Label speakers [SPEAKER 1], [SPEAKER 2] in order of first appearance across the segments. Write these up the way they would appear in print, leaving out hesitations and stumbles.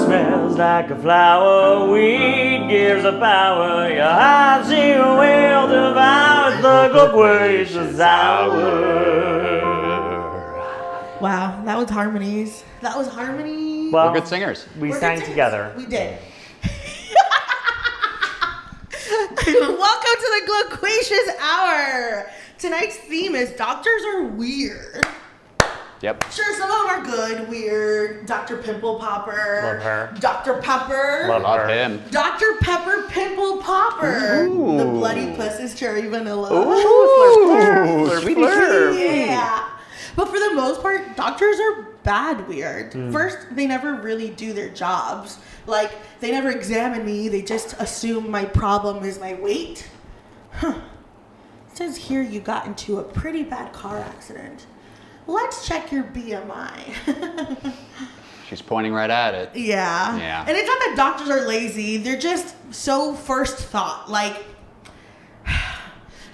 [SPEAKER 1] smells like a flower. Weed gives a power. Your eyes see a will devour the Gloquacious hour.
[SPEAKER 2] Wow, that was harmonies. Well,
[SPEAKER 3] we're good singers.
[SPEAKER 1] We sang together.
[SPEAKER 2] We did. Welcome to the Gloquacious hour. Tonight's theme is doctors are weird.
[SPEAKER 3] Yep.
[SPEAKER 2] Sure, some of them are good, weird. Dr. Pimple Popper.
[SPEAKER 1] Love her.
[SPEAKER 2] Dr. Pepper.
[SPEAKER 3] Love him.
[SPEAKER 2] Dr. Pepper Pimple Popper.
[SPEAKER 3] Ooh.
[SPEAKER 2] The Bloody Puss is cherry vanilla.
[SPEAKER 3] Ooh, sweetie.
[SPEAKER 2] Yeah. But for the most part, doctors are bad weird. First, they never really do their jobs. Like, they never examine me. They just assume my problem is my weight. Huh. It says here you got into a pretty bad car accident. Let's check your BMI.
[SPEAKER 3] She's pointing right at it.
[SPEAKER 2] Yeah. And it's not that doctors are lazy. They're just so first thought. Like,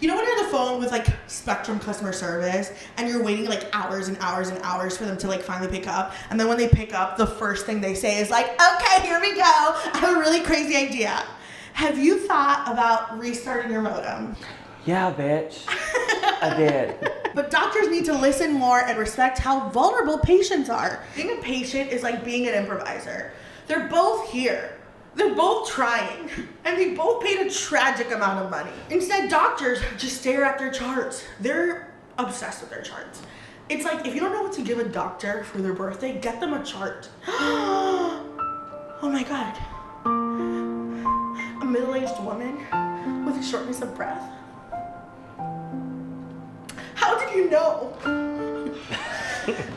[SPEAKER 2] you know when you're on the phone with like Spectrum customer service and you're waiting like hours and hours and hours for them to like finally pick up, and then when they pick up, the first thing they say is like, okay, here we go. I have a really crazy idea. Have you thought about restarting your modem?
[SPEAKER 1] Yeah, bitch. I did.
[SPEAKER 2] But doctors need to listen more and respect how vulnerable patients are. Being a patient is like being an improviser. They're both here. They're both trying, and they both paid a tragic amount of money. Instead, doctors just stare at their charts. They're obsessed with their charts. It's like, if you don't know what to give a doctor for their birthday, get them a chart. Oh my God. A middle-aged woman with a shortness of breath. How did you know?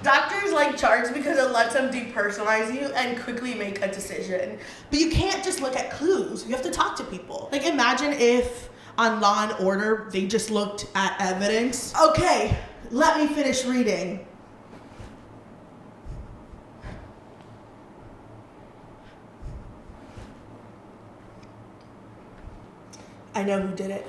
[SPEAKER 2] Doctors like charts because it lets them depersonalize you and quickly make a decision. But you can't just look at clues. You have to talk to people. Like, imagine if on Law and Order, they just looked at evidence. Okay, let me finish reading. I know who did it.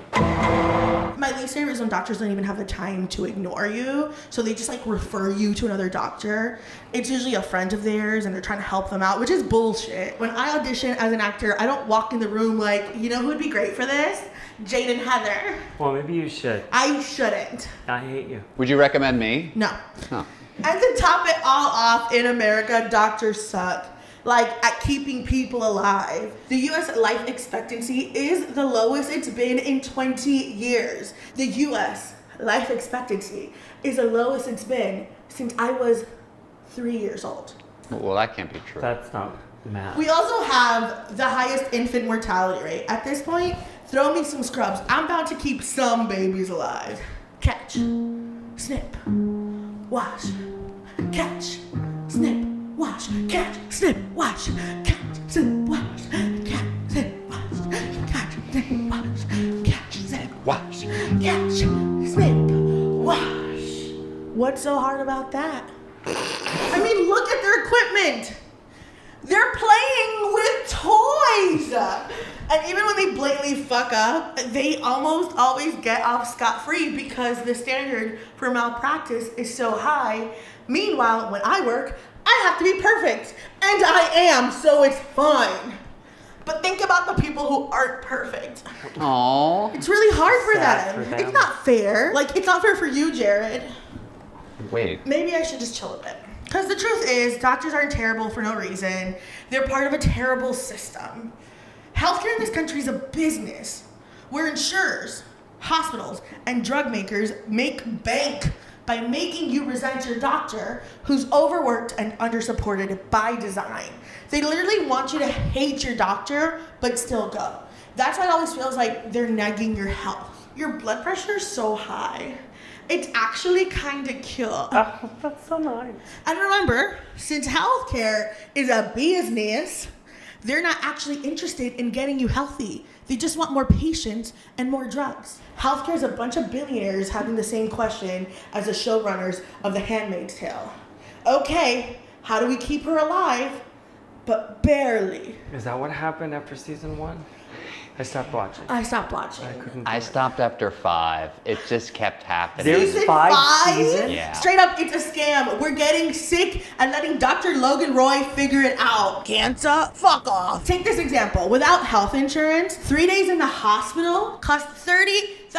[SPEAKER 2] My least favorite is when doctors don't even have the time to ignore you, so they just like refer you to another doctor. It's usually a friend of theirs and they're trying to help them out, which is bullshit. When I audition as an actor, I don't walk in the room like, you know who would be great for this? Jaydan Heather.
[SPEAKER 1] Well, maybe you should.
[SPEAKER 2] I shouldn't.
[SPEAKER 1] I hate you.
[SPEAKER 3] Would you recommend me?
[SPEAKER 2] No.
[SPEAKER 3] Oh.
[SPEAKER 2] And to top it all off, in America, doctors suck. Like, at keeping people alive. The U.S. life expectancy is the lowest it's been in 20 years. The U.S. life expectancy is the lowest it's been since I was 3 years old.
[SPEAKER 3] Well, that can't be true.
[SPEAKER 1] That's not math.
[SPEAKER 2] We also have the highest infant mortality rate. At this point, throw me some scrubs. I'm about to keep some babies alive. Catch, snip, wash, catch, snip, wash, catch, snip, wash, catch, snip, wash, catch, snip, wash, catch, snip, wash, catch, snip, wash, catch, snip, wash. What's so hard about that? I mean, look at their equipment. They're playing with toys. And even when they blatantly fuck up, they almost always get off scot-free because the standard for malpractice is so high. Meanwhile, when I work, I have to be perfect. And I am, so it's fine. But think about the people who aren't perfect.
[SPEAKER 3] Aww.
[SPEAKER 2] It's really hard for
[SPEAKER 1] Sad
[SPEAKER 2] them.
[SPEAKER 1] for them.
[SPEAKER 2] It's not fair. Like, it's not fair for you, Jared.
[SPEAKER 3] Wait.
[SPEAKER 2] Maybe I should just chill a bit. Because the truth is, doctors aren't terrible for no reason. They're part of a terrible system. Healthcare in this country is a business where insurers, hospitals, and drug makers make bank by making you resent your doctor who's overworked and undersupported by design. They literally want you to hate your doctor, but still go. That's why it always feels like they're negging your health. Your blood pressure is so high. It's actually kind of cute.
[SPEAKER 1] Oh, that's so nice.
[SPEAKER 2] And remember, since healthcare is a business, they're not actually interested in getting you healthy. They just want more patients and more drugs. Healthcare is a bunch of billionaires having the same question as the showrunners of The Handmaid's Tale. Okay, how do we keep her alive? But barely.
[SPEAKER 1] Is that what happened after season 1? I stopped watching.
[SPEAKER 2] I stopped watching.
[SPEAKER 3] I stopped after 5. It just kept happening.
[SPEAKER 1] There's
[SPEAKER 2] Season
[SPEAKER 1] 5 seasons?
[SPEAKER 3] Yeah.
[SPEAKER 2] Straight up, it's a scam. We're getting sick and letting Dr. Logan Roy figure it out. Cancer? Fuck off. Take this example. Without health insurance, 3 days in the hospital cost $30,000.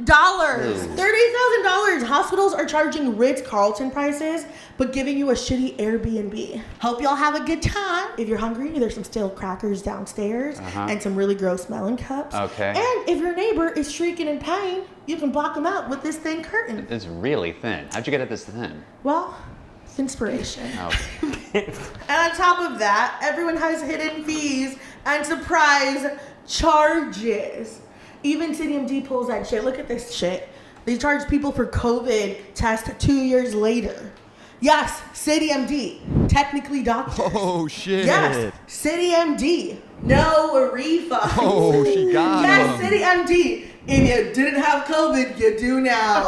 [SPEAKER 2] $30,000. Hospitals are charging Ritz-Carlton prices, but giving you a shitty Airbnb. Hope y'all have a good time. If you're hungry, there's some stale crackers downstairs and some really gross melon cups.
[SPEAKER 3] Okay.
[SPEAKER 2] And if your neighbor is shrieking in pain, you can block them out with this thin curtain.
[SPEAKER 3] It's really thin. How'd you get it this thin?
[SPEAKER 2] Well, it's inspiration.
[SPEAKER 3] Okay.
[SPEAKER 2] And on top of that, everyone has hidden fees and surprise charges. Even CityMD pulls that shit. Look at this shit. They charge people for COVID test 2 years later. Yes, CityMD. Technically doctors.
[SPEAKER 4] Oh, shit.
[SPEAKER 2] Yes, CityMD. No refund.
[SPEAKER 4] Oh, she got
[SPEAKER 2] Yes,
[SPEAKER 4] him.
[SPEAKER 2] CityMD. If you didn't have COVID, you do now.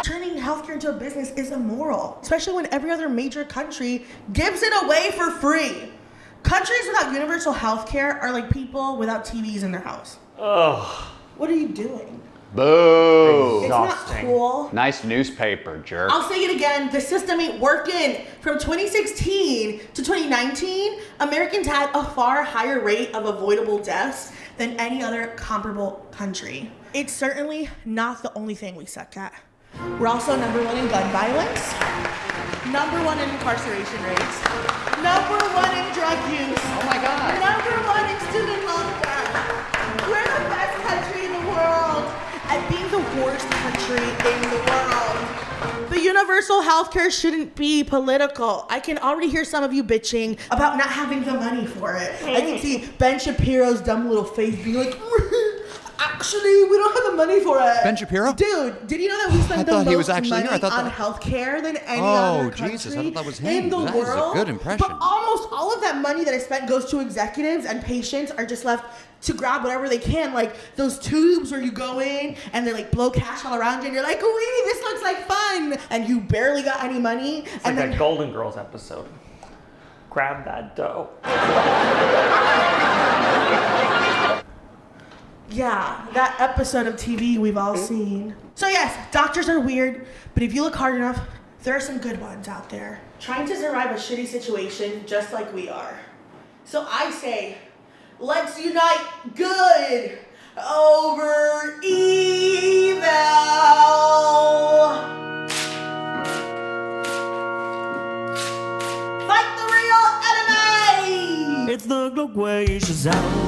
[SPEAKER 2] Turning healthcare into a business is immoral, especially when every other major country gives it away for free. Countries without universal healthcare are like people without TVs in their house.
[SPEAKER 1] Ugh.
[SPEAKER 2] What are you doing?
[SPEAKER 3] Boo!
[SPEAKER 2] It's not
[SPEAKER 1] Exhausting.
[SPEAKER 2] cool.
[SPEAKER 3] Nice newspaper, jerk.
[SPEAKER 2] I'll say it again, the system ain't working. From 2016 to 2019, Americans had a far higher rate of avoidable deaths than any other comparable country. It's certainly not the only thing we suck at. We're also number 1 in gun violence, number 1 in incarceration rates, number 1 in drug use,
[SPEAKER 3] Oh my god.
[SPEAKER 2] number 1 in student loan debt. We're the best country in the world at being the worst country in the world. The universal healthcare shouldn't be political. I can already hear some of you bitching about not having the money for it. I can see Ben Shapiro's dumb little face being like, actually, we don't have the money for it.
[SPEAKER 4] Ben Shapiro?
[SPEAKER 2] Dude, did you know that we spend
[SPEAKER 4] I
[SPEAKER 2] the
[SPEAKER 4] thought he
[SPEAKER 2] most
[SPEAKER 4] was actually
[SPEAKER 2] money
[SPEAKER 4] here. I thought
[SPEAKER 2] on
[SPEAKER 4] that-
[SPEAKER 2] healthcare than any
[SPEAKER 4] Oh,
[SPEAKER 2] other country
[SPEAKER 4] Jesus, I thought that was him.
[SPEAKER 2] in the
[SPEAKER 4] That is a
[SPEAKER 2] world?
[SPEAKER 4] good impression.
[SPEAKER 2] But almost all of that money that I spent goes to executives, and patients are just left to grab whatever they can, like those tubes where you go in and they like blow cash all around you, and you're like, wee, this looks like fun, and you barely got any money.
[SPEAKER 1] It's
[SPEAKER 2] and
[SPEAKER 1] like
[SPEAKER 2] then
[SPEAKER 1] that Golden Girls episode. Grab that dough.
[SPEAKER 2] yeah, that episode of TV we've all seen. So yes, doctors are weird, but if you look hard enough, there are some good ones out there trying to survive a shitty situation just like we are. So I say, let's unite good over evil. Fight the real enemy.
[SPEAKER 1] It's the Gloquacious hour.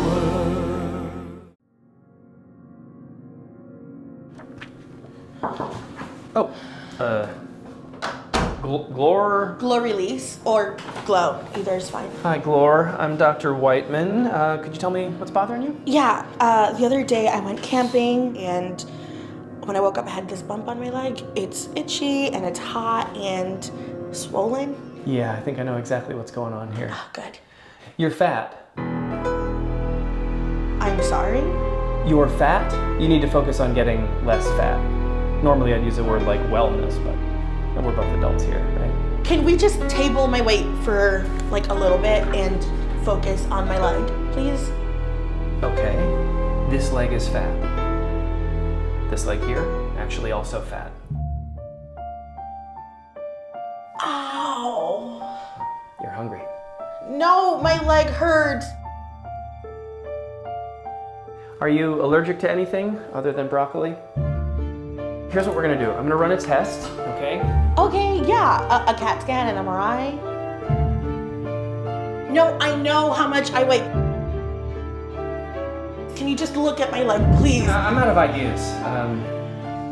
[SPEAKER 1] Oh, Glor.
[SPEAKER 2] Glow release or glow, either is fine.
[SPEAKER 1] Hi, Glor. I'm Dr. Whiteman. Could you tell me what's bothering you?
[SPEAKER 2] Yeah, the other day I went camping, and when I woke up I had this bump on my leg. It's itchy and it's hot and swollen.
[SPEAKER 1] Yeah, I think I know exactly what's going on here.
[SPEAKER 2] Oh, good.
[SPEAKER 1] You're fat.
[SPEAKER 2] I'm sorry?
[SPEAKER 1] You're fat? You need to focus on getting less fat. Normally I'd use a word like wellness, but we're both adults here, right?
[SPEAKER 2] Can we just table my weight for like a little bit and focus on my leg, please?
[SPEAKER 1] Okay. This leg is fat. This leg here, actually also fat.
[SPEAKER 2] Ow.
[SPEAKER 1] You're hungry.
[SPEAKER 2] No, my leg hurts.
[SPEAKER 1] Are you allergic to anything other than broccoli? Here's what we're gonna do. I'm gonna run a test, okay?
[SPEAKER 2] Okay, yeah, a CAT scan and MRI. No, I know how much I weigh. Can you just look at my leg, please?
[SPEAKER 1] I'm out of ideas,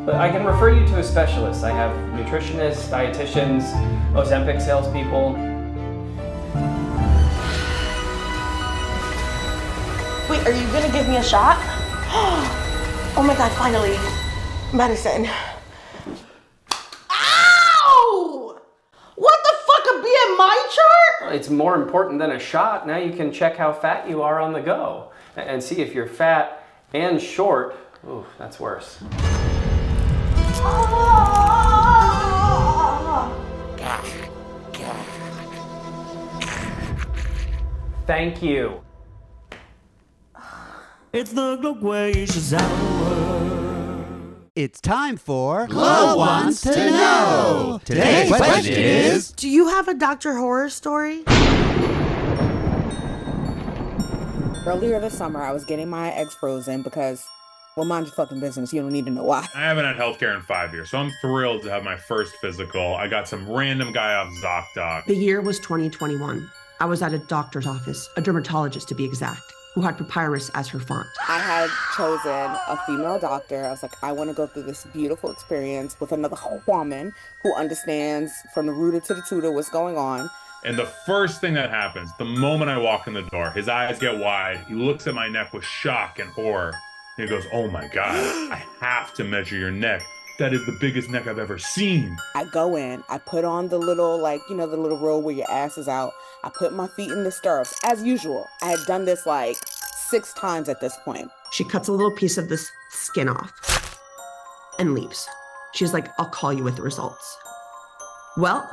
[SPEAKER 1] but I can refer you to a specialist. I have nutritionists, dietitians, Ozempic salespeople.
[SPEAKER 2] Wait, are you gonna give me a shot? Oh my god, finally. Medicine. Ow! What the fuck, a BMI chart?
[SPEAKER 1] It's more important than a shot. Now you can check how fat you are on the go and see if you're fat and short. Ooh, that's worse. Thank you. It's the Gloquacious Hour.
[SPEAKER 5] It's time for Glo Wants to Know. Today's question is...
[SPEAKER 2] Do you have a Dr. Horror story?
[SPEAKER 6] Earlier this summer, I was getting my eggs frozen because, well, mind your fucking business. You don't need to know why.
[SPEAKER 7] I haven't had healthcare in 5 years, so I'm thrilled to have my first physical. I got some random guy off ZocDoc.
[SPEAKER 8] The year was 2021. I was at a doctor's office, a dermatologist to be exact, who had papyrus as her font.
[SPEAKER 6] I had chosen a female doctor. I was like, I want to go through this beautiful experience with another woman who understands from the rooter to the tutor what's going on.
[SPEAKER 7] And the first thing that happens, the moment I walk in the door, his eyes get wide. He looks at my neck with shock and horror. And he goes, oh my God, I have to measure your neck. That is the biggest neck I've ever seen.
[SPEAKER 6] I go in, I put on the little, the little robe where your ass is out. I put my feet in the stirrups, as usual. I had done this 6 times at this point.
[SPEAKER 8] She cuts a little piece of this skin off and leaves. She's like, I'll call you with the results. Well,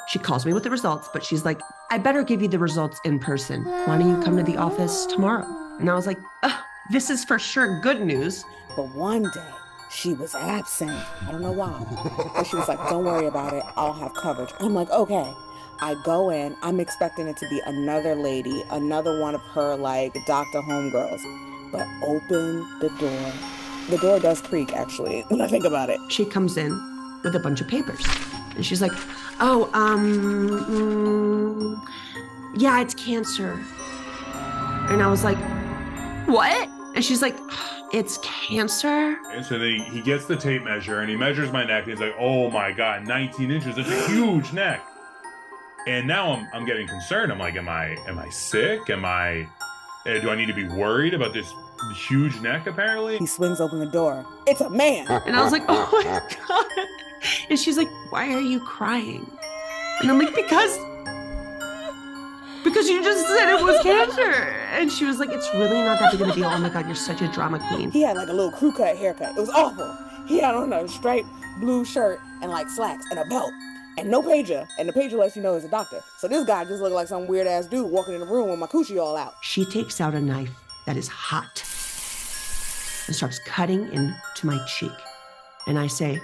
[SPEAKER 8] she calls me with the results, but she's like, I better give you the results in person. Why don't you come to the office tomorrow? And I was like, this is for sure good news.
[SPEAKER 6] But one day, she was absent. I don't know why. But she was like, don't worry about it. I'll have coverage. I'm like, okay. I go in. I'm expecting it to be another lady, another one of her, Dr. Homegirls. But open the door. The door does creak, actually, when I think about it.
[SPEAKER 8] She comes in with a bunch of papers. And she's like, yeah, it's cancer. And I was like, what? And she's like, it's cancer?
[SPEAKER 7] And so then he gets the tape measure and he measures my neck and he's like, oh my God, 19 inches, that's a huge neck. And now I'm getting concerned. I'm like, am I sick? Do I need to be worried about this huge neck apparently?
[SPEAKER 6] He swings open the door. It's a man.
[SPEAKER 8] And I was like, oh my God. And she's like, why are you crying? And I'm like, because you just said it was cancer. And she was like, it's really not that big of a deal. Oh my God, you're such a drama queen.
[SPEAKER 6] He had a little crew cut haircut. It was awful. He had on a striped blue shirt and slacks and a belt and no pager. And the pager lets you know he's a doctor. So this guy just looked like some weird ass dude walking in the room with my coochie all out.
[SPEAKER 8] She takes out a knife that is hot and starts cutting into my cheek. And I say,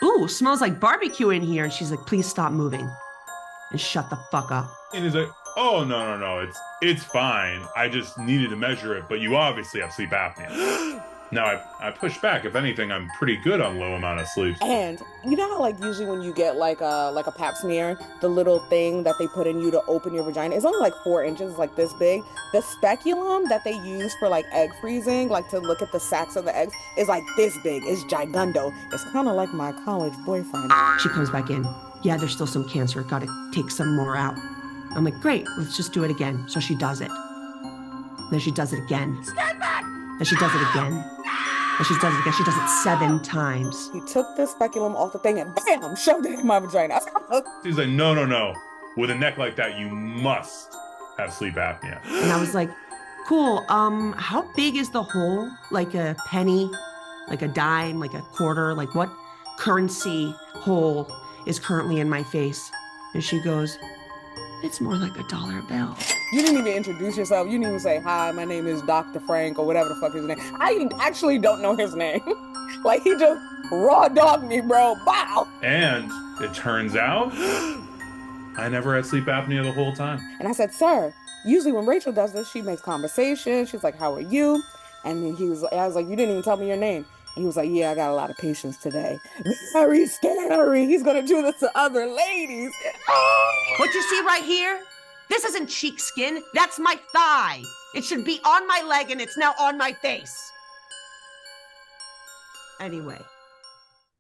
[SPEAKER 8] ooh, smells like barbecue in here. And she's like, please stop moving and shut the fuck up.
[SPEAKER 7] And he's like, oh, no, it's fine. I just needed to measure it, but you obviously have sleep apnea. Now, I push back. If anything, I'm pretty good on low amount of sleep.
[SPEAKER 6] And you know how usually when you get a pap smear, the little thing that they put in you to open your vagina, it's only 4 inches, this big. The speculum that they use for egg freezing, to look at the sacs of the eggs, is this big. It's gigundo. It's kind of like my college boyfriend.
[SPEAKER 8] She comes back in. Yeah, there's still some cancer. Gotta take some more out. I'm like, great, let's just do it again. So she does it. Then she does it again. Stand back! Then she does it again. Then she does it again. She does it 7 times.
[SPEAKER 6] He took the speculum off the thing and bam, shoved it in my vagina.
[SPEAKER 7] He's like, no. With a neck like that, you must have sleep apnea.
[SPEAKER 8] And I was like, cool, how big is the hole? Like a penny, like a dime, like a quarter? What currency hole is currently in my face? And she goes, it's more like a dollar bill.
[SPEAKER 6] You didn't even introduce yourself. You didn't even say, hi, my name is Dr. Frank or whatever the fuck his name. I actually don't know his name. He just raw dogged me, bro. Wow.
[SPEAKER 7] And it turns out I never had sleep apnea the whole time.
[SPEAKER 6] And I said, sir, usually when Rachel does this, she makes conversation. She's like, how are you? And then I was like, you didn't even tell me your name. And he was like, yeah, I got a lot of patients today. Very scary. He's going to do this to other ladies.
[SPEAKER 8] What you see right here? This isn't cheek skin. That's my thigh. It should be on my leg and it's now on my face. Anyway.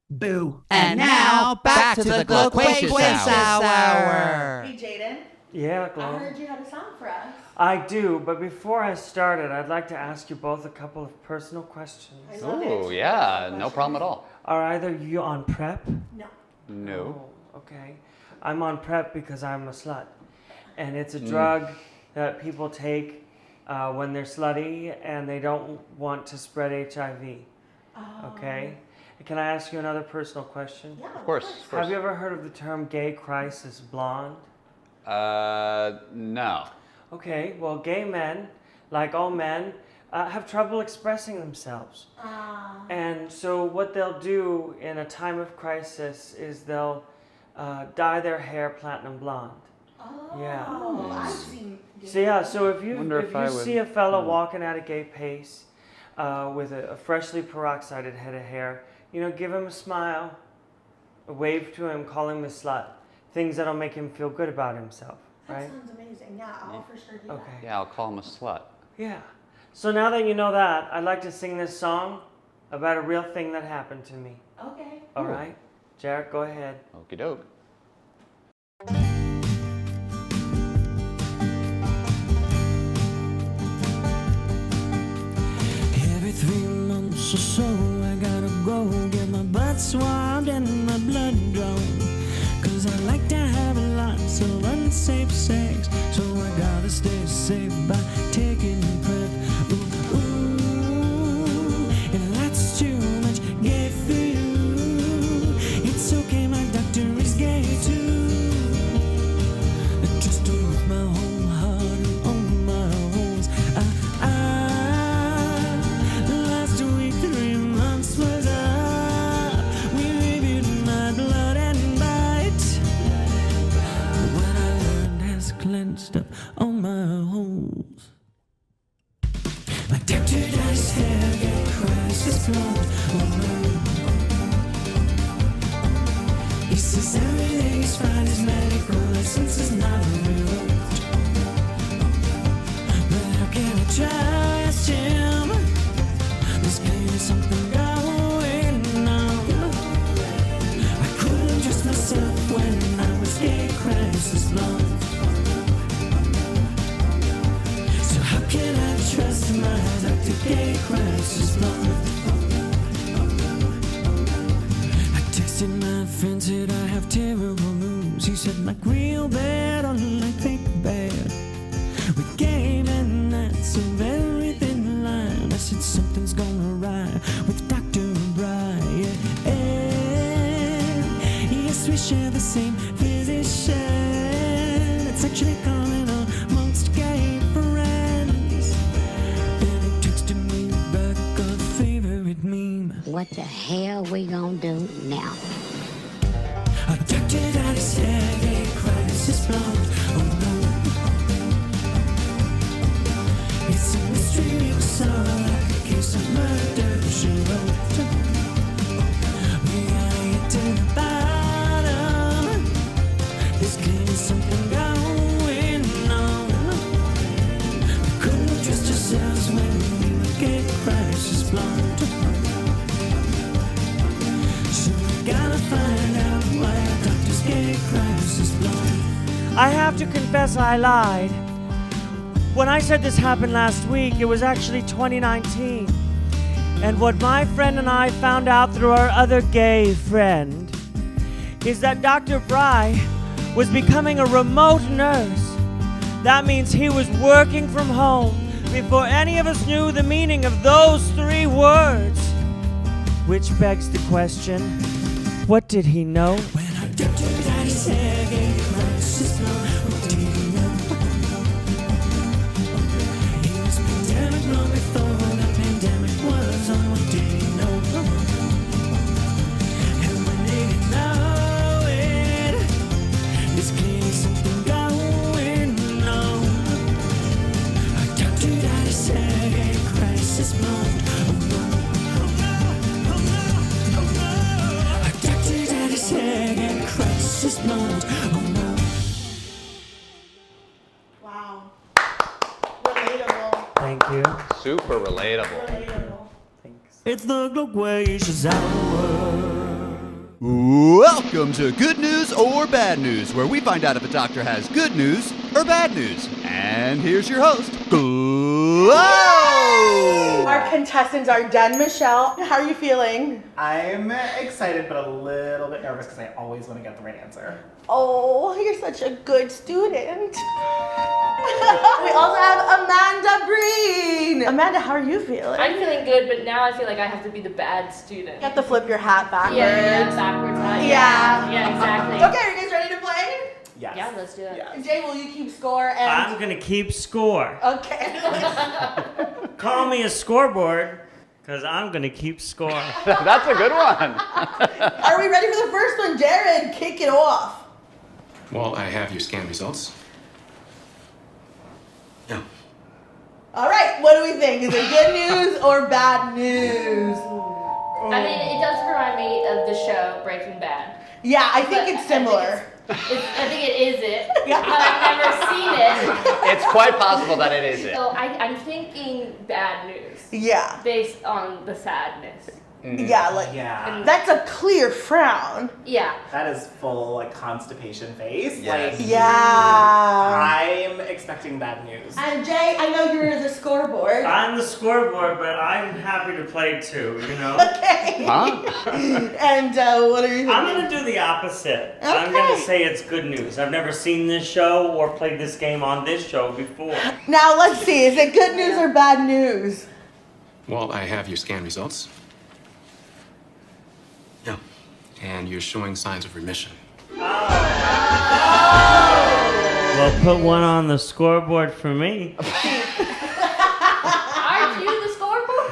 [SPEAKER 8] Boo.
[SPEAKER 5] And now, back to the Gloquacious Hour.
[SPEAKER 2] Hey, Jaydan.
[SPEAKER 1] Yeah,
[SPEAKER 2] I
[SPEAKER 1] Glo.
[SPEAKER 2] heard you had a song for us.
[SPEAKER 1] I do, but before I started, I'd like to ask you both a couple of personal questions.
[SPEAKER 3] Oh, yeah, no problem at all.
[SPEAKER 1] Are either of you on prep?
[SPEAKER 2] No.
[SPEAKER 3] No.
[SPEAKER 1] Oh, okay. I'm on prep because I'm a slut. And it's a drug that people take when they're slutty and they don't want to spread HIV.
[SPEAKER 2] Oh.
[SPEAKER 1] Okay? Can I ask you another personal question?
[SPEAKER 2] Yeah,
[SPEAKER 3] Of course.
[SPEAKER 1] Have you ever heard of the term gay crisis blonde?
[SPEAKER 3] No.
[SPEAKER 1] Okay, well, gay men, like all men, have trouble expressing themselves. And so what they'll do in a time of crisis is they'll dye their hair platinum blonde. Yeah.
[SPEAKER 2] I've seen.
[SPEAKER 1] So if you
[SPEAKER 3] Wonder if I would-
[SPEAKER 1] see a fella walking at a gay pace with a freshly peroxided head of hair, give him a smile, a wave to him, call him a slut, things that'll make him feel good about himself,
[SPEAKER 2] That
[SPEAKER 1] right?
[SPEAKER 2] sounds amazing. Yeah, I'll for sure do that.
[SPEAKER 1] Okay.
[SPEAKER 3] Yeah, I'll call him a slut.
[SPEAKER 1] Yeah. So now that you know that, I'd like to sing this song about a real thing that happened to me.
[SPEAKER 2] Okay.
[SPEAKER 1] All right? Jarrett, go ahead.
[SPEAKER 3] Okie doke.
[SPEAKER 9] Every 3 months or so, I gotta go get my butt swabbed and my blood drawn. 'Cause I like to have lots of unsafe sex, so I gotta stay safe by taking PrEP. Ooh, ooh, if that's too much gay for you, it's okay, my doctor is gay too. Just to with my whole heart and all my holes. Last week 3 months was up. We reviewed my blood and bite. What I learned has cleansed up all my holes. My doctor does have a crisis blonde. Oh no. He says everything's fine, his medical license is not revoked. But how can I trust him? There's clearly something going on. I couldn't trust myself when I was gay crisis blonde. So how can I trust my doctor gay crisis blonde? I texted my friend, said I have terrible news. He said like real bad or like fake bad. We game and that's a very thin line. I said something's gone awry with Dr. Brian. Yes, we share the same physician. It's actually common amongst gay friends. And he texted me back a favorite meme.
[SPEAKER 10] What the hell we gonna do now?
[SPEAKER 9] A doctor that is heavy crisis blonde. Oh no. It's a mystery of sorrow, like a case of murder, she wrote. We gotta get to the bottom. There's clearly something going on. We couldn't trust ourselves when we were gay crisis blonde. So we gotta find out why our doctor's gay crisis blonde.
[SPEAKER 1] I have to confess I lied. When I said this happened last week, it was actually 2019. And what my friend and I found out through our other gay friend is that Dr. Bry was becoming a remote nurse. That means he was working from home before any of us knew the meaning of those 3 words. Which begs the question, what did he know?
[SPEAKER 9] When our doctor died, he said gay crisis blonde. What did he know? He was pandemic long before the pandemic was on. What did he know? And when they didn't know it, there's clearly something going on. Our doctor died, he said gay crisis blonde. Oh no. Our doctor died, he said gay crisis blonde. Oh no.
[SPEAKER 2] Wow. Relatable.
[SPEAKER 1] Thank you.
[SPEAKER 3] Super relatable.
[SPEAKER 2] Relatable.
[SPEAKER 1] Thanks.
[SPEAKER 9] It's the Gloquacious hour.
[SPEAKER 5] Welcome to Good News or Bad News, where we find out if a doctor has good news or bad news. And here's your host, Glo.
[SPEAKER 2] Our contestants are Denne Michele. How are you feeling?
[SPEAKER 11] I'm excited but a little bit nervous because I always want to get the right answer.
[SPEAKER 2] Oh, you're such a good student. We also have Amanda Breen. Amanda, how are you feeling?
[SPEAKER 12] I'm feeling good, but now I feel like I have to be the bad student.
[SPEAKER 2] You have to flip your hat backwards.
[SPEAKER 12] Yeah, backwards hat.
[SPEAKER 2] Yeah.
[SPEAKER 12] Yeah, exactly.
[SPEAKER 2] Okay, are you guys ready to play?
[SPEAKER 11] Yes.
[SPEAKER 12] Yeah, let's do it.
[SPEAKER 11] Yes.
[SPEAKER 2] Jay, will you keep score? And
[SPEAKER 1] I'm gonna keep score.
[SPEAKER 2] okay.
[SPEAKER 1] Call me a scoreboard, because I'm gonna keep score.
[SPEAKER 3] That's a good one.
[SPEAKER 2] Are we ready for the first one? Jared, kick it off.
[SPEAKER 13] Well, I have your scan results. Yeah.
[SPEAKER 2] All right, what do we think? Is it good news or bad news?
[SPEAKER 12] I mean, it does remind me of the show Breaking Bad.
[SPEAKER 2] Yeah, I think
[SPEAKER 12] But
[SPEAKER 2] it's similar.
[SPEAKER 12] I think it is it, but I've never seen it.
[SPEAKER 3] It's quite possible that it is it.
[SPEAKER 12] So I'm thinking bad news.
[SPEAKER 2] Yeah.
[SPEAKER 12] Based on the sadness.
[SPEAKER 2] Yeah, like
[SPEAKER 11] Yeah.
[SPEAKER 2] that's a clear frown.
[SPEAKER 12] Yeah.
[SPEAKER 11] That is full like constipation face.
[SPEAKER 3] Yes.
[SPEAKER 11] Like
[SPEAKER 2] Yeah.
[SPEAKER 11] I'm expecting bad news.
[SPEAKER 2] And Jay, I know you're the scoreboard.
[SPEAKER 1] I'm the scoreboard, but I'm happy to play too, you know?
[SPEAKER 2] Okay.
[SPEAKER 3] Huh?
[SPEAKER 2] And what are you thinking?
[SPEAKER 1] I'm gonna do the opposite. I'm gonna say it's good news. I've never seen this show or played this game on this show before.
[SPEAKER 2] Now let's see, is it good news or bad news?
[SPEAKER 13] Well, I have your scan results. Yeah. And you're showing signs of remission.
[SPEAKER 1] Well, put one on the scoreboard for me.
[SPEAKER 12] Aren't you the scoreboard?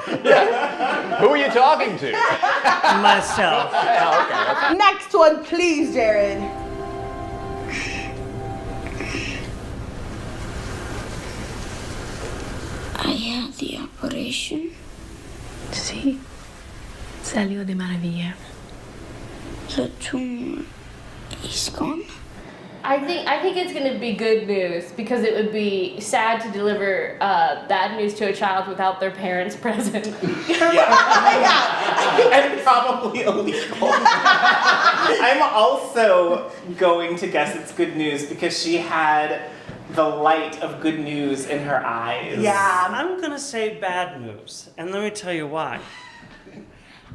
[SPEAKER 3] Who are you talking to?
[SPEAKER 1] Myself.
[SPEAKER 3] Okay.
[SPEAKER 2] Next one, please, Jared.
[SPEAKER 14] I had the operation.
[SPEAKER 15] Sí, salió de maravilla.
[SPEAKER 14] The tumor is gone.
[SPEAKER 12] I think it's gonna be good news because it would be sad to deliver bad news to a child without their parents present.
[SPEAKER 11] And probably illegal. I'm also going to guess it's good news because she had the light of good news in her eyes.
[SPEAKER 1] Yeah, I'm gonna say bad news, and let me tell you why.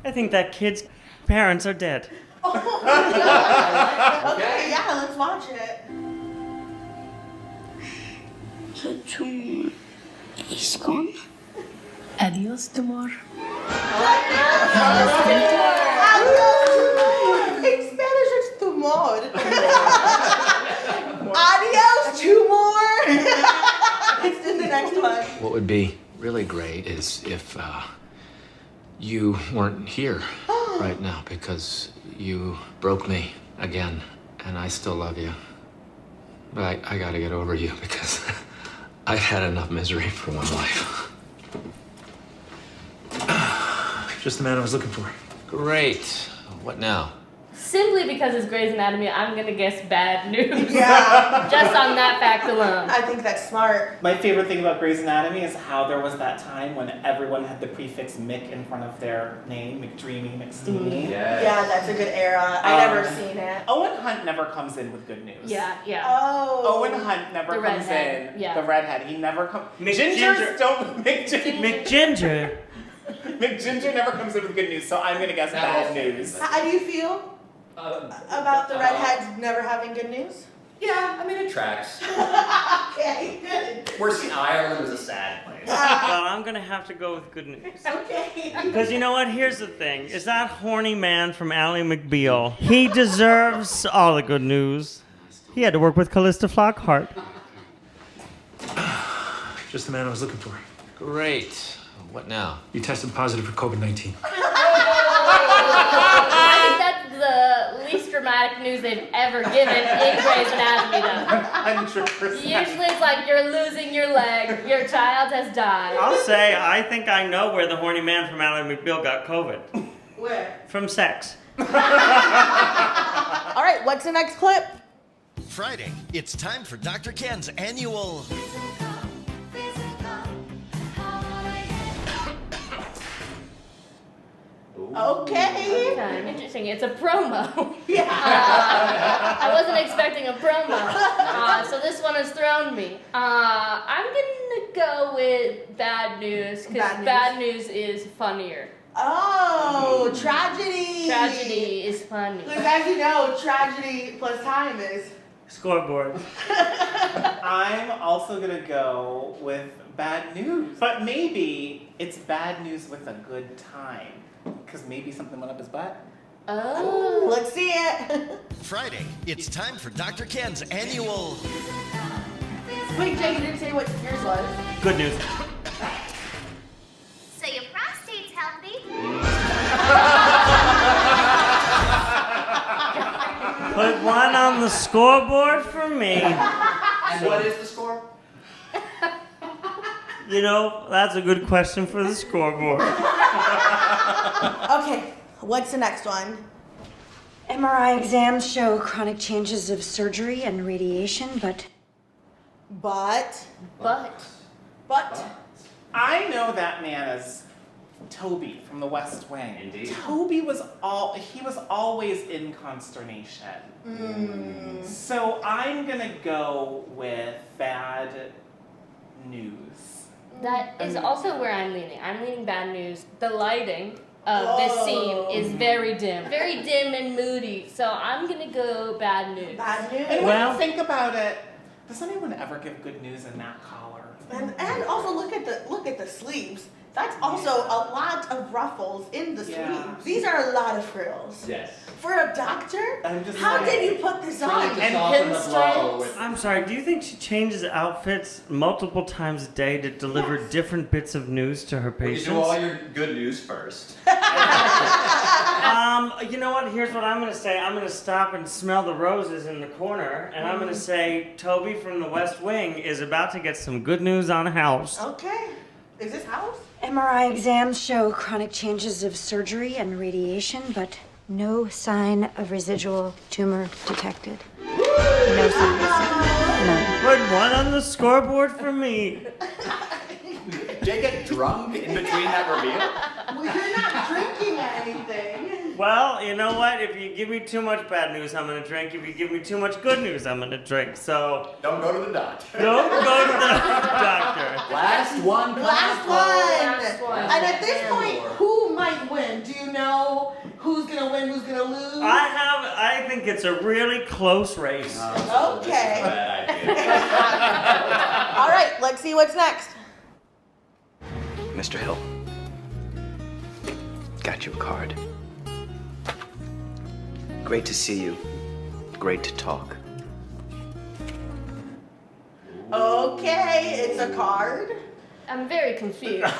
[SPEAKER 1] I think that kid's parents are dead.
[SPEAKER 2] Okay, yeah, let's watch it.
[SPEAKER 14] The tumor is gone.
[SPEAKER 15] Adiós, tumor.
[SPEAKER 2] In Spanish, it's tumor. Adios, tumor. Let's do the next one.
[SPEAKER 13] What would be really great is if you weren't here right now because you broke me again, and I still love you. But I gotta get over you because I've had enough misery for one life.
[SPEAKER 16] Just the man I was looking for.
[SPEAKER 13] Great. What now?
[SPEAKER 12] Simply because it's Grey's Anatomy, I'm gonna guess bad news.
[SPEAKER 2] Yeah.
[SPEAKER 12] Just on that fact alone.
[SPEAKER 2] I think that's smart.
[SPEAKER 11] My favorite thing about Grey's Anatomy is how there was that time when everyone had the prefix Mick in front of their name, McDreamy, McSteamy.
[SPEAKER 2] Yeah, that's a good era. I never seen it.
[SPEAKER 11] Owen Hunt never comes in with good news.
[SPEAKER 12] Yeah.
[SPEAKER 2] Oh.
[SPEAKER 11] Owen Hunt never
[SPEAKER 12] The
[SPEAKER 11] comes
[SPEAKER 12] redhead,
[SPEAKER 11] in.
[SPEAKER 12] yeah.
[SPEAKER 11] The redhead. He never comes.
[SPEAKER 1] McGinger.
[SPEAKER 11] Gingers don't.
[SPEAKER 1] McGinger.
[SPEAKER 11] McGinger never comes in with good news, so I'm gonna guess bad news.
[SPEAKER 2] How do you feel about the redheads never having good news?
[SPEAKER 17] Yeah, I mean, it tracks.
[SPEAKER 2] Okay, good.
[SPEAKER 17] Worse than Ireland is a sad place.
[SPEAKER 1] Well, I'm gonna have to go with good news.
[SPEAKER 2] Okay.
[SPEAKER 1] Because you know what? Here's the thing. Is that horny man from Ally McBeal? He deserves all the good news. He had to work with Callista Flockhart.
[SPEAKER 16] Just the man I was looking for.
[SPEAKER 13] Great. What now?
[SPEAKER 16] You tested positive for COVID-19.
[SPEAKER 12] I think that's the least dramatic news they've ever given in Grey's Anatomy, though.
[SPEAKER 11] 100%.
[SPEAKER 12] Usually it's like you're losing your leg, your child has died.
[SPEAKER 1] I'll say I think I know where the horny man from Ally McBeal got COVID.
[SPEAKER 2] Where?
[SPEAKER 1] From sex.
[SPEAKER 2] All right, what's the next clip?
[SPEAKER 18] Friday, it's time for Dr. Ken's annual...
[SPEAKER 2] Okay.
[SPEAKER 12] Interesting. It's a promo.
[SPEAKER 2] Yeah.
[SPEAKER 12] I wasn't expecting a promo. So this one has thrown me. I'm going to go with bad news because bad news is funnier.
[SPEAKER 2] Oh, tragedy.
[SPEAKER 12] Tragedy is funny.
[SPEAKER 2] Because as you know, tragedy plus time is...
[SPEAKER 1] Scoreboard.
[SPEAKER 11] I'm also gonna go with bad news. But maybe it's bad news with a good time. Because maybe something went up his butt.
[SPEAKER 12] Oh.
[SPEAKER 2] Let's see it.
[SPEAKER 18] Friday, it's time for Dr. Ken's annual.
[SPEAKER 2] Wait, Jay, you didn't say what yours was.
[SPEAKER 1] Good news.
[SPEAKER 19] So your prostate's healthy?
[SPEAKER 1] Put one on the scoreboard for me.
[SPEAKER 17] And what is the score?
[SPEAKER 1] You know, that's a good question for the scoreboard.
[SPEAKER 2] Okay, what's the next one?
[SPEAKER 20] MRI exams show chronic changes of surgery and radiation, but
[SPEAKER 11] I know that man as Toby from the West Wing.
[SPEAKER 17] Indeed.
[SPEAKER 11] Toby was always in consternation. So I'm gonna go with bad news.
[SPEAKER 12] That is also where I'm leaning. I'm leaning bad news. The lighting of this scene is very dim and moody. So I'm gonna go bad news.
[SPEAKER 2] Bad news.
[SPEAKER 11] And when you think about it, does anyone ever give good news in that collar?
[SPEAKER 2] And also look at the sleeves. That's also a lot of ruffles in the sleeves. These are a lot of frills.
[SPEAKER 17] Yes.
[SPEAKER 2] For a doctor?
[SPEAKER 11] I'm just
[SPEAKER 2] How
[SPEAKER 11] saying.
[SPEAKER 2] did you put this on?
[SPEAKER 11] And pinstripes.
[SPEAKER 1] I'm sorry, do you think she changes outfits multiple times a day to deliver different bits of news to her patients?
[SPEAKER 17] You do all your good news first.
[SPEAKER 1] You know what? Here's what I'm going to say. I'm going to stop and smell the roses in the corner, and I'm going to say Toby from the West Wing is about to get some good news on a house.
[SPEAKER 2] Okay. Is this house?
[SPEAKER 20] MRI exams show chronic changes of surgery and radiation, but no sign of residual tumor detected. No signs. None.
[SPEAKER 1] Put one on the scoreboard for me.
[SPEAKER 17] Did you get drunk in between that reveal?
[SPEAKER 2] Well, you're not drinking anything.
[SPEAKER 1] Well, you know what? If you give me too much bad news, I'm going to drink. If you give me too much good news, I'm going to drink. So
[SPEAKER 17] Don't go to the doctor.
[SPEAKER 1] don't go to the doctor.
[SPEAKER 17] Last one.
[SPEAKER 2] Last one. And at this point, who might win? Do you know who's gonna win, who's gonna lose?
[SPEAKER 1] I think it's a really close race.
[SPEAKER 2] Okay.
[SPEAKER 17] Bad idea.
[SPEAKER 2] All right, let's see what's next.
[SPEAKER 21] Mr. Hill, got you a card. Great to see you. Great to talk.
[SPEAKER 2] Okay, it's a card.
[SPEAKER 12] I'm very confused. I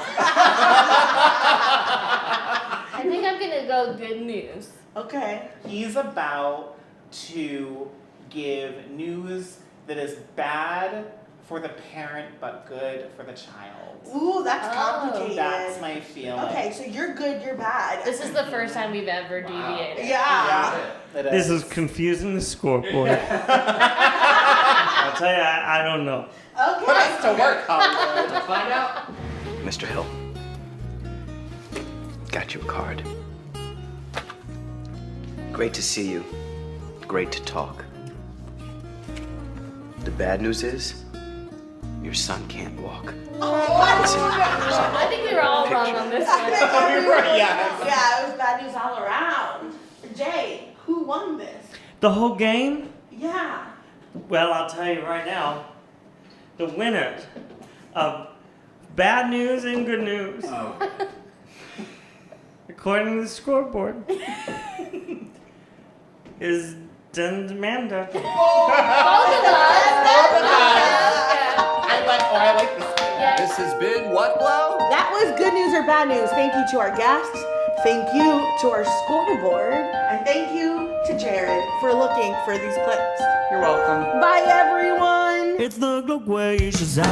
[SPEAKER 12] think I'm gonna go good news.
[SPEAKER 2] Okay.
[SPEAKER 11] He's about to give news that is bad for the parent but good for the child.
[SPEAKER 2] Ooh, that's complicated.
[SPEAKER 11] That's my feeling.
[SPEAKER 2] Okay, so you're good, you're bad.
[SPEAKER 12] This is the first time we've ever deviated.
[SPEAKER 2] Yeah.
[SPEAKER 1] This is confusing the scoreboard. I'll tell you, I don't know.
[SPEAKER 2] Okay.
[SPEAKER 11] Put us to work, Hollywood.
[SPEAKER 17] Let's find out.
[SPEAKER 21] Mr. Hill, got you a card. Great to see you. Great to talk. The bad news is, your son can't walk.
[SPEAKER 12] I think we were all wrong on this one.
[SPEAKER 2] Yeah, it was bad news all around. Jay, who won this?
[SPEAKER 1] The whole game?
[SPEAKER 2] Yeah.
[SPEAKER 1] Well, I'll tell you right now, the winners of bad news and good news, according to the scoreboard, is Denne Amanda.
[SPEAKER 12] Both of us.
[SPEAKER 11] I like this.
[SPEAKER 17] This has been What Blow?
[SPEAKER 2] That was good news or bad news. Thank you to our guests. Thank you to our scoreboard. And thank you to Jared for looking for these clips.
[SPEAKER 17] You're welcome.
[SPEAKER 2] Bye, everyone.
[SPEAKER 9] It's the Gloquacious hour.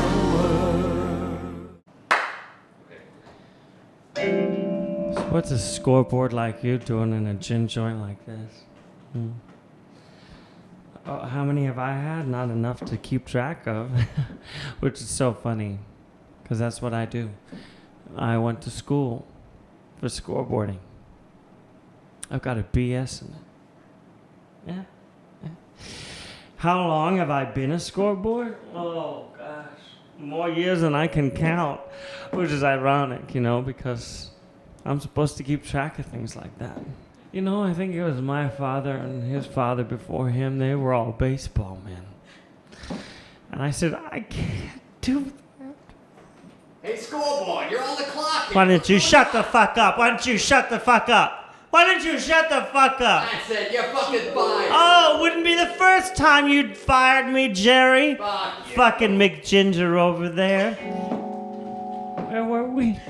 [SPEAKER 1] So what's a scoreboard like you doing in a gin joint like this? How many have I had? Not enough to keep track of, which is so funny, because that's what I do. I went to school for scoreboarding. I've got a BS in it. Yeah. How long have I been a scoreboard? Oh, gosh. More years than I can count, which is ironic, because I'm supposed to keep track of things like that. I think it was my father and his father before him. They were all baseball men. And I said, I can't do that.
[SPEAKER 17] Hey, scoreboard, you're on the clock.
[SPEAKER 1] Why don't you shut the fuck up? Why don't you shut the fuck up? Why don't you shut the fuck up?
[SPEAKER 21] That's it, you're fucking fired.
[SPEAKER 1] Oh, it wouldn't be the first time you'd fired me, Jerry.
[SPEAKER 21] Fuck you.
[SPEAKER 1] Fucking McGinger over there. Where were we?